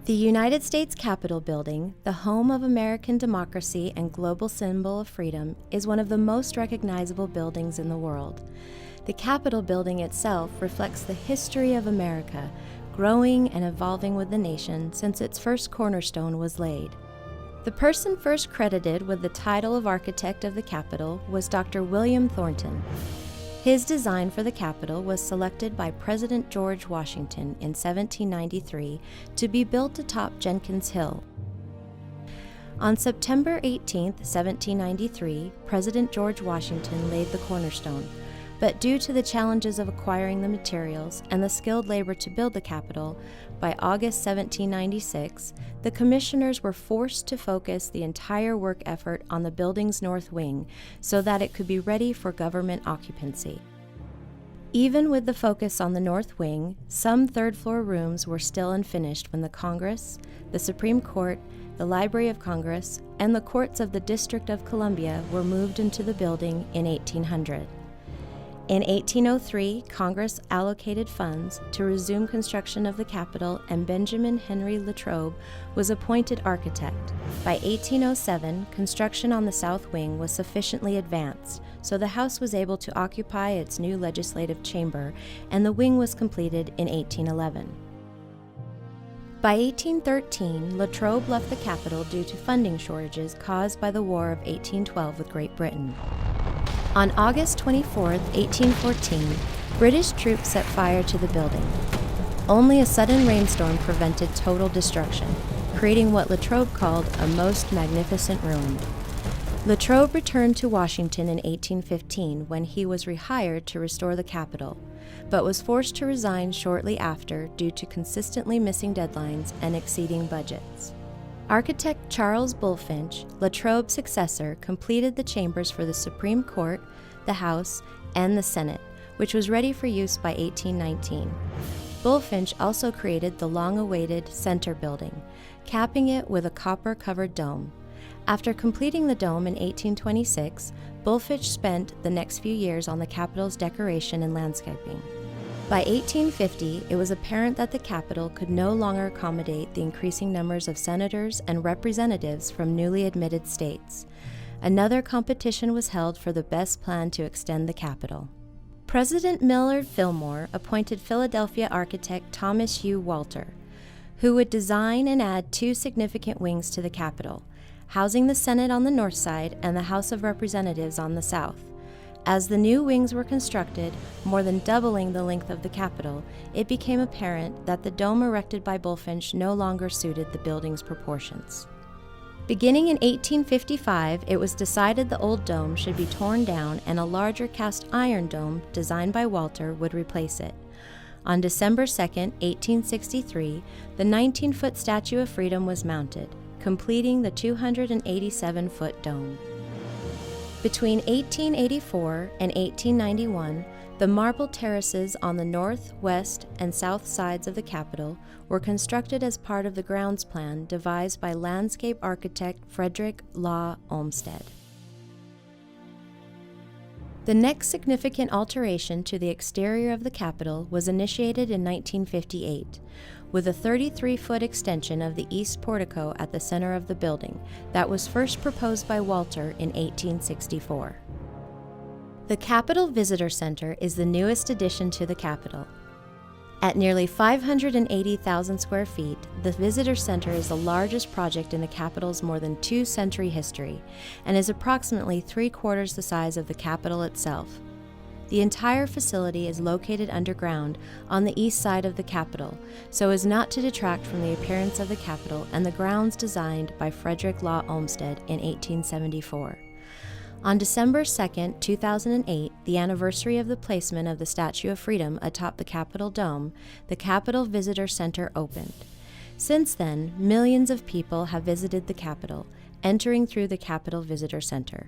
The United States Capitol building, the home of American democracy and global symbol of freedom, is one of the most recognizable buildings in the world. The Capitol building itself reflects the history of America, growing and evolving with the nation since its first cornerstone was laid. The person first credited with the title of architect of the Capitol was Dr. William Thornton. His design for the Capitol was selected by President George Washington in 1793 to be built atop Jenkins Hill. On September 18, 1793, President George Washington laid the cornerstone, but due to the challenges of acquiring the materials and the skilled labor to build the Capitol, by August 1796, the commissioners were forced to focus the entire work effort on the building's north wing so that it could be ready for government occupancy. Even with the focus on the north wing, some third-floor rooms were still unfinished when the Congress, the Supreme Court, the Library of Congress, and the courts of the District of Columbia were moved into the building in 1800. In 1803, Congress allocated funds to resume construction of the Capitol, and Benjamin Henry Latrobe was appointed architect. By 1807, construction on the south wing was sufficiently advanced, so the House was able to occupy its new legislative chamber, and the wing was completed in 1811. By 1813, Latrobe left the Capitol due to funding shortages caused by the War of 1812 with Great Britain. On August 24, 1814, British troops set fire to the building. Only a sudden rainstorm prevented total destruction, creating what Latrobe called a most magnificent ruin. Latrobe returned to Washington in 1815 when he was rehired to restore the Capitol, but was forced to resign shortly after due to consistently missing deadlines and exceeding budgets. Architect Charles Bulfinch, Latrobe's successor, completed the chambers for the Supreme Court, the House, and the Senate, which was ready for use by 1819. Bulfinch also created the long-awaited Center Building, capping it with a copper-covered dome. After completing the dome in 1826, Bulfinch spent the next few years on the Capitol's decoration and landscaping. By 1850, it was apparent that the Capitol could no longer accommodate the increasing numbers of senators and representatives from newly admitted states. Another competition was held for the best plan to extend the Capitol. President Millard Fillmore appointed Philadelphia architect Thomas Hugh Walter, who would design and add two significant wings to the Capitol, housing the Senate on the north side and the House of Representatives on the south. As the new wings were constructed, more than doubling the length of the Capitol, it became apparent that the dome erected by Bulfinch no longer suited the building's proportions. Beginning in 1855, it was decided the old dome should be torn down and a larger cast iron dome designed by Walter would replace it. On December 2, 1863, the 19-foot Statue of Freedom was mounted, completing the 287-foot dome. Between 1884 and 1891, the marble terraces on the north, west, and south sides of the Capitol were constructed as part of the grounds plan devised by landscape architect Frederick Law Olmsted. The next significant alteration to the exterior of the Capitol was initiated in 1958, with a 33-foot extension of the east portico at the center of the building that was first proposed by Walter in 1864. The Capitol Visitor Center is the newest addition to the Capitol. At nearly 580,000 square feet, the Visitor Center is the largest project in the Capitol's more than two-century history and is approximately three-quarters the size of the Capitol itself. The entire facility is located underground on the east side of the Capitol, so as not to detract from the appearance of the Capitol and the grounds designed by Frederick Law Olmsted in 1874. On December 2, 2008, the anniversary of the placement of the Statue of Freedom atop the Capitol Dome, the Capitol Visitor Center opened. Since then, millions of people have visited the Capitol, entering through the Capitol Visitor Center.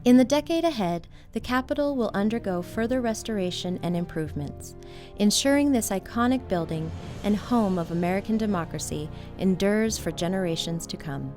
In the decade ahead, the Capitol will undergo further restoration and improvements, ensuring this iconic building and home of American democracy endures for generations to come.